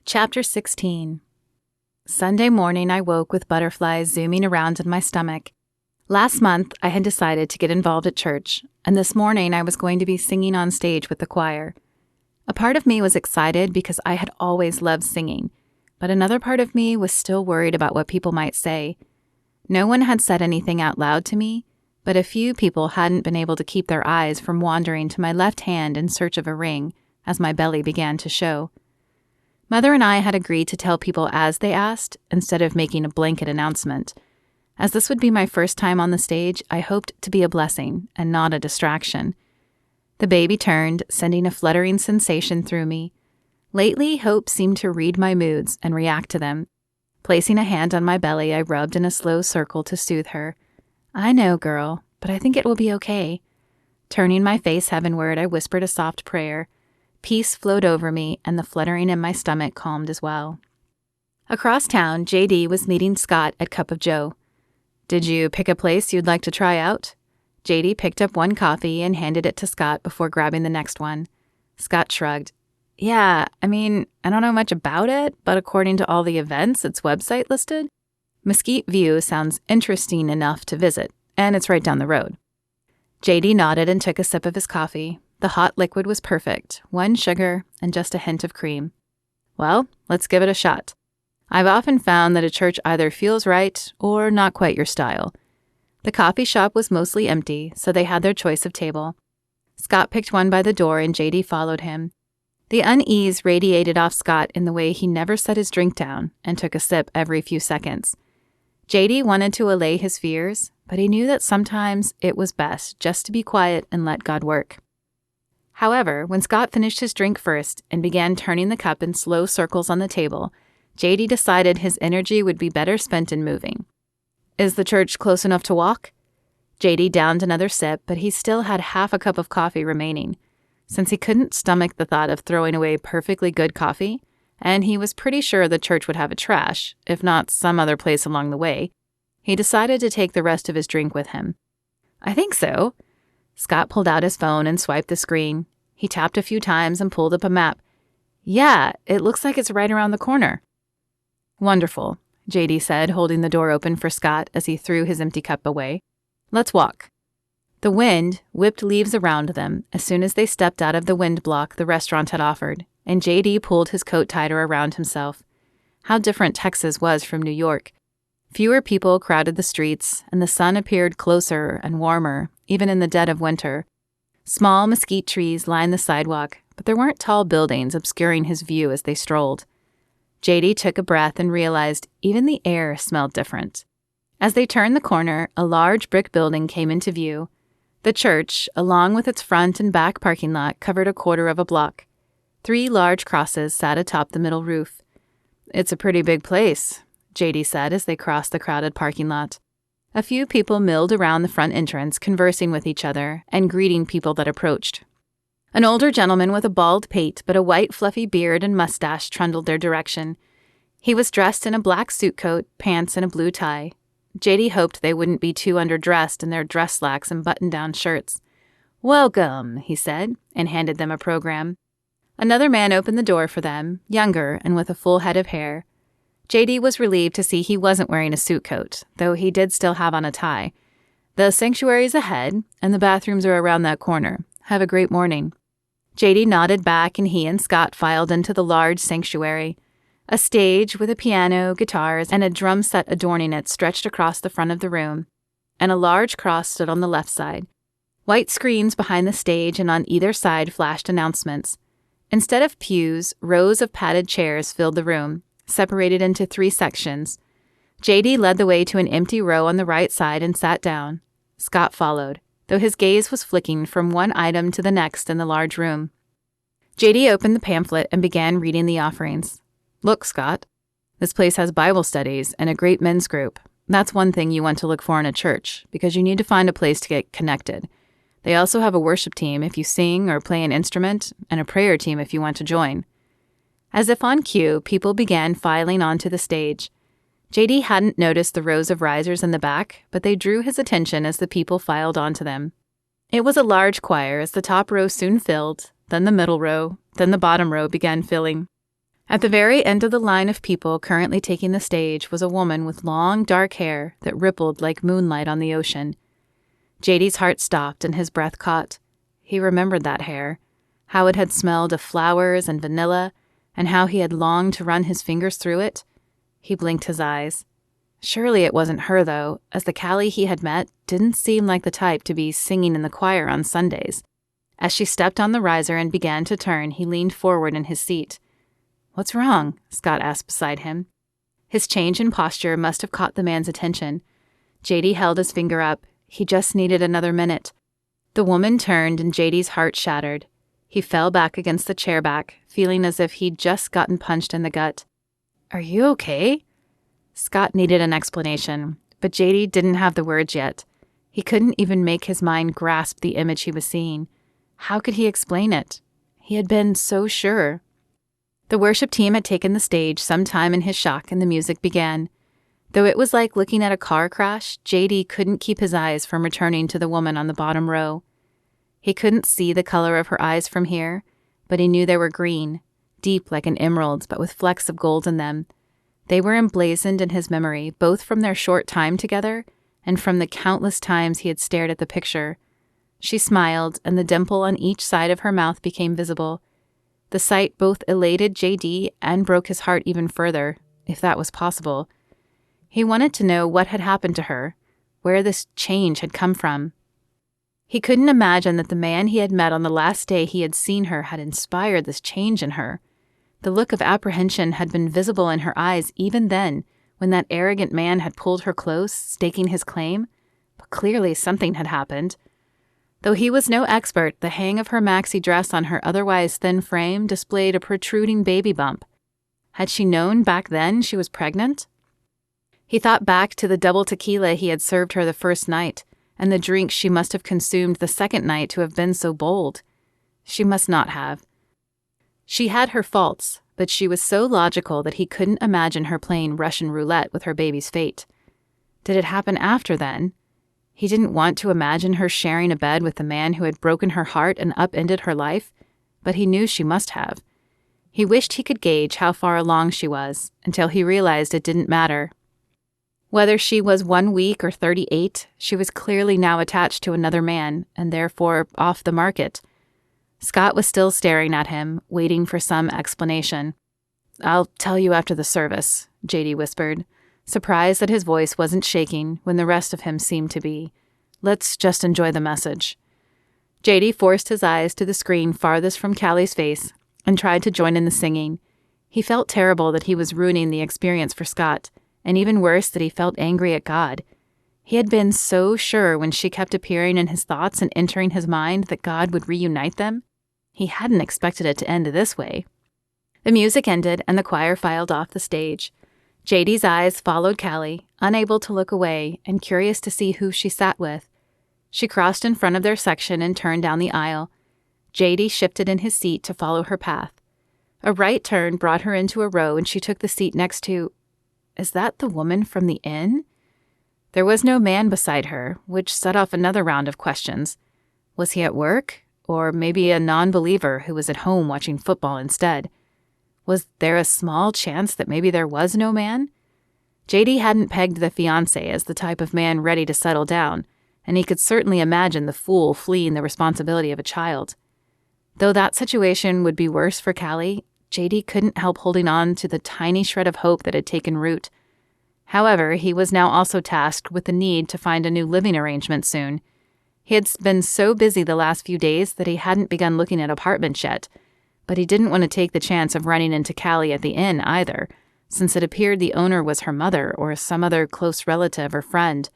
Chapter 16. Sunday morning, I woke with butterflies zooming around in my stomach. Last month, I had decided to get involved at church, and this morning I was going to be singing on stage with the choir. A part of me was excited because I had always loved singing, but another part of me was still worried about what people might say. No one had said anything out loud to me, but a few people hadn't been able to keep their eyes from wandering to my left hand in search of a ring as my belly began to show. Mother and I had agreed to tell people as they asked, instead of making a blanket announcement. As this would be my first time on the stage, I hoped to be a blessing and not a distraction. The baby turned, sending a fluttering sensation through me. Lately, Hope seemed to read my moods and react to them. Placing a hand on my belly, I rubbed in a slow circle to soothe her. "I know, girl, but I think it will be okay." Turning my face heavenward, I whispered a soft prayer. Peace flowed over me, and the fluttering in my stomach calmed as well. Across town, JD was meeting Scott at Cup of Joe. "Did you pick a place you'd like to try out?" JD picked up one coffee and handed it to Scott before grabbing the next one. Scott shrugged. "Yeah, I don't know much about it, but according to all the events its website listed, Mesquite View sounds interesting enough to visit, and it's right down the road." JD nodded and took a sip of his coffee. The hot liquid was perfect, 1 sugar and just a hint of cream. "Well, let's give it a shot. I've often found that a church either feels right or not quite your style." The coffee shop was mostly empty, so they had their choice of table. Scott picked one by the door and JD followed him. The unease radiated off Scott in the way he never set his drink down and took a sip every few seconds. JD wanted to allay his fears, but he knew that sometimes it was best just to be quiet and let God work. However, when Scott finished his drink first and began turning the cup in slow circles on the table, JD decided his energy would be better spent in moving. "Is the church close enough to walk?" JD downed another sip, but he still had half a cup of coffee remaining. Since he couldn't stomach the thought of throwing away perfectly good coffee, and he was pretty sure the church would have a trash, if not some other place along the way, he decided to take the rest of his drink with him. "I think so." Scott pulled out his phone and swiped the screen. He tapped a few times and pulled up a map. "Yeah, it looks like it's right around the corner." "Wonderful," JD said, holding the door open for Scott as he threw his empty cup away. "Let's walk." The wind whipped leaves around them as soon as they stepped out of the wind block the restaurant had offered, and JD pulled his coat tighter around himself. How different Texas was from New York. Fewer people crowded the streets, and the sun appeared closer and warmer, even in the dead of winter. Small mesquite trees lined the sidewalk, but there weren't tall buildings obscuring his view as they strolled. JD took a breath and realized even the air smelled different. As they turned the corner, a large brick building came into view. The church, along with its front and back parking lot, covered a quarter of a block. 3 large crosses sat atop the middle roof. "It's a pretty big place," JD said as they crossed the crowded parking lot. A few people milled around the front entrance, conversing with each other and greeting people that approached. An older gentleman with a bald pate but a white fluffy beard and mustache trundled their direction. He was dressed in a black suit coat, pants, and a blue tie. JD hoped they wouldn't be too underdressed in their dress slacks and button-down shirts. "Welcome," he said, and handed them a program. Another man opened the door for them, younger and with a full head of hair. JD was relieved to see he wasn't wearing a suit coat, though he did still have on a tie. "The sanctuary's ahead, and the bathrooms are around that corner. Have a great morning." JD nodded back, and he and Scott filed into the large sanctuary. A stage with a piano, guitars, and a drum set adorning it stretched across the front of the room, and a large cross stood on the left side. White screens behind the stage and on either side flashed announcements. Instead of pews, rows of padded chairs filled the room, separated into 3 sections. JD led the way to an empty row on the right side and sat down. Scott followed, though his gaze was flicking from one item to the next in the large room. JD opened the pamphlet and began reading the offerings. "Look, Scott, this place has Bible studies and a great men's group. That's one thing you want to look for in a church, because you need to find a place to get connected. They also have a worship team if you sing or play an instrument, and a prayer team if you want to join." As if on cue, people began filing onto the stage. JD hadn't noticed the rows of risers in the back, but they drew his attention as the people filed onto them. It was a large choir as the top row soon filled, then the middle row, then the bottom row began filling. At the very end of the line of people currently taking the stage was a woman with long, dark hair that rippled like moonlight on the ocean. JD's heart stopped and his breath caught. He remembered that hair, how it had smelled of flowers and vanilla, and how he had longed to run his fingers through it. He blinked his eyes. Surely it wasn't her, though, as the Callie he had met didn't seem like the type to be singing in the choir on Sundays. As she stepped on the riser and began to turn, he leaned forward in his seat. "What's wrong?" Scott asked beside him. His change in posture must have caught the man's attention. JD held his finger up. He just needed another minute. The woman turned and JD's heart shattered. He fell back against the chair back, feeling as if he'd just gotten punched in the gut. "Are you okay?" Scott needed an explanation, but JD didn't have the words yet. He couldn't even make his mind grasp the image he was seeing. How could he explain it? He had been so sure. The worship team had taken the stage sometime in his shock, and the music began. Though it was like looking at a car crash, JD couldn't keep his eyes from returning to the woman on the bottom row. He couldn't see the color of her eyes from here, but he knew they were green, deep like an emerald, but with flecks of gold in them. They were emblazoned in his memory, both from their short time together and from the countless times he had stared at the picture. She smiled, and the dimple on each side of her mouth became visible. The sight both elated JD and broke his heart even further, if that was possible. He wanted to know what had happened to her, where this change had come from. He couldn't imagine that the man he had met on the last day he had seen her had inspired this change in her. The look of apprehension had been visible in her eyes even then, when that arrogant man had pulled her close, staking his claim. But clearly something had happened. Though he was no expert, the hang of her maxi dress on her otherwise thin frame displayed a protruding baby bump. Had she known back then she was pregnant? He thought back to the double tequila he had served her the first night, and the drink she must have consumed the second night to have been so bold. She must not have. She had her faults, but she was so logical that he couldn't imagine her playing Russian roulette with her baby's fate. Did it happen after then? He didn't want to imagine her sharing a bed with the man who had broken her heart and upended her life, but he knew she must have. He wished he could gauge how far along she was, until he realized it didn't matter. Whether she was 1 week or 38, she was clearly now attached to another man, and therefore off the market. Scott was still staring at him, waiting for some explanation. "I'll tell you after the service," JD whispered, surprised that his voice wasn't shaking when the rest of him seemed to be. "Let's just enjoy the message." JD forced his eyes to the screen farthest from Callie's face and tried to join in the singing. He felt terrible that he was ruining the experience for Scott, and even worse that he felt angry at God. He had been so sure when she kept appearing in his thoughts and entering his mind that God would reunite them. He hadn't expected it to end this way. The music ended and the choir filed off the stage. JD's eyes followed Callie, unable to look away and curious to see who she sat with. She crossed in front of their section and turned down the aisle. JD shifted in his seat to follow her path. A right turn brought her into a row and she took the seat next to... Is that the woman from the inn? There was no man beside her, which set off another round of questions. Was he at work? Or maybe a non-believer who was at home watching football instead? Was there a small chance that maybe there was no man? JD hadn't pegged the fiancé as the type of man ready to settle down, and he could certainly imagine the fool fleeing the responsibility of a child. Though that situation would be worse for Callie, JD couldn't help holding on to the tiny shred of hope that had taken root. However, he was now also tasked with the need to find a new living arrangement soon. He had been so busy the last few days that he hadn't begun looking at apartments yet, but he didn't want to take the chance of running into Callie at the inn either, since it appeared the owner was her mother or some other close relative or friend.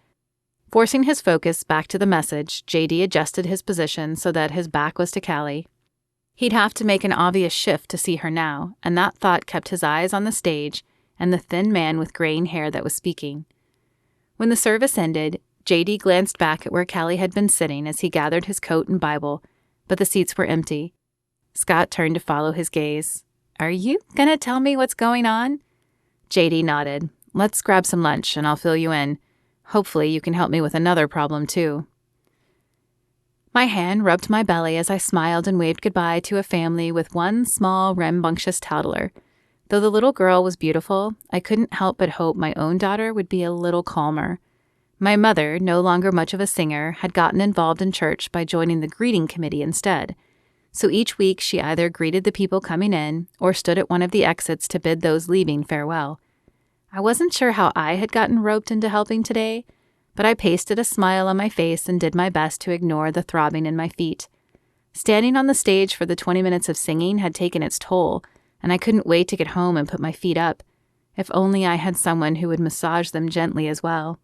Forcing his focus back to the message, JD adjusted his position so that his back was to Callie. He'd have to make an obvious shift to see her now, and that thought kept his eyes on the stage and the thin man with graying hair that was speaking. When the service ended, JD glanced back at where Callie had been sitting as he gathered his coat and Bible, but the seats were empty. Scott turned to follow his gaze. "Are you gonna tell me what's going on?" JD nodded. "Let's grab some lunch and I'll fill you in. Hopefully you can help me with another problem too." My hand rubbed my belly as I smiled and waved goodbye to a family with one small, rambunctious toddler. Though the little girl was beautiful, I couldn't help but hope my own daughter would be a little calmer. My mother, no longer much of a singer, had gotten involved in church by joining the greeting committee instead. So each week she either greeted the people coming in or stood at one of the exits to bid those leaving farewell. I wasn't sure how I had gotten roped into helping today, but I pasted a smile on my face and did my best to ignore the throbbing in my feet. Standing on the stage for the 20 minutes of singing had taken its toll, and I couldn't wait to get home and put my feet up. If only I had someone who would massage them gently as well.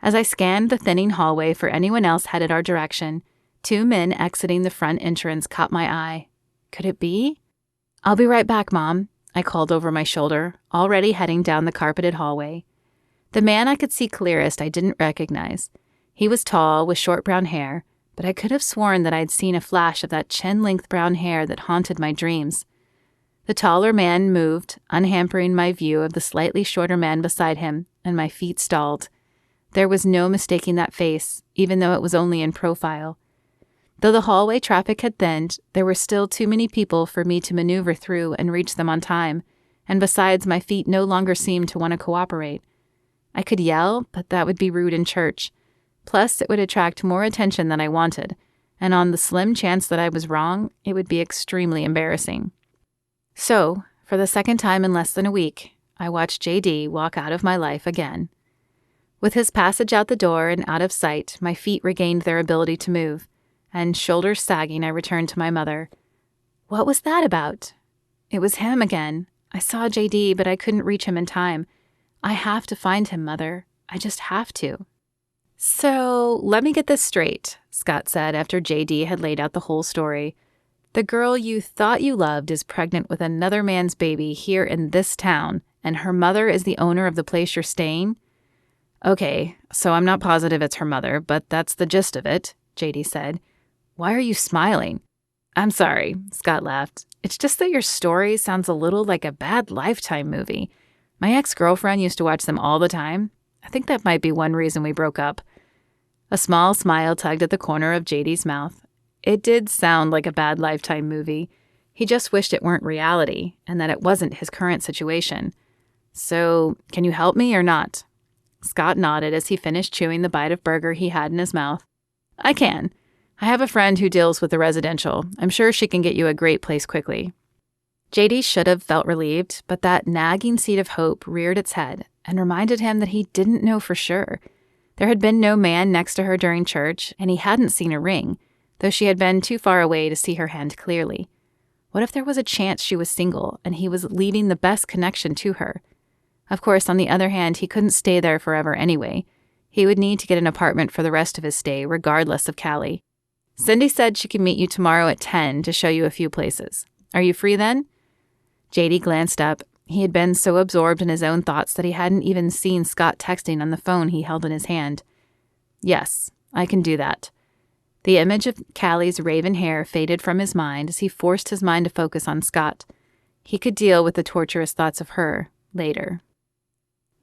As I scanned the thinning hallway for anyone else headed our direction, 2 men exiting the front entrance caught my eye. Could it be? "I'll be right back, Mom," I called over my shoulder, already heading down the carpeted hallway. The man I could see clearest I didn't recognize. He was tall, with short brown hair, but I could have sworn that I'd seen a flash of that chin-length brown hair that haunted my dreams. The taller man moved, unhampering my view of the slightly shorter man beside him, and my feet stalled. There was no mistaking that face, even though it was only in profile. Though the hallway traffic had thinned, there were still too many people for me to maneuver through and reach them on time, and besides, my feet no longer seemed to want to cooperate. I could yell, but that would be rude in church. Plus, it would attract more attention than I wanted, and on the slim chance that I was wrong, it would be extremely embarrassing. So, for the second time in less than a week, I watched JD walk out of my life again. With his passage out the door and out of sight, my feet regained their ability to move, and shoulders sagging, I returned to my mother. What was that about? It was him again. I saw JD, but I couldn't reach him in time. I have to find him, Mother. I just have to. So, let me get this straight, Scott said after JD had laid out the whole story. The girl you thought you loved is pregnant with another man's baby here in this town, and her mother is the owner of the place you're staying? Okay, so I'm not positive it's her mother, but that's the gist of it, JD said. Why are you smiling? I'm sorry, Scott laughed. It's just that your story sounds a little like a bad Lifetime movie. My ex-girlfriend used to watch them all the time. I think that might be one reason we broke up. A small smile tugged at the corner of JD's mouth. It did sound like a bad Lifetime movie. He just wished it weren't reality, and that it wasn't his current situation. So, can you help me or not? Scott nodded as he finished chewing the bite of burger he had in his mouth. I can. I have a friend who deals with the residential. I'm sure she can get you a great place quickly. JD should have felt relieved, but that nagging seed of hope reared its head and reminded him that he didn't know for sure. There had been no man next to her during church, and he hadn't seen a ring, though she had been too far away to see her hand clearly. What if there was a chance she was single and he was leaving the best connection to her? Of course, on the other hand, he couldn't stay there forever anyway. He would need to get an apartment for the rest of his stay, regardless of Callie. Cindy said she could meet you tomorrow at 10 to show you a few places. Are you free then? JD glanced up. He had been so absorbed in his own thoughts that he hadn't even seen Scott texting on the phone he held in his hand. Yes, I can do that. The image of Callie's raven hair faded from his mind as he forced his mind to focus on Scott. He could deal with the torturous thoughts of her later.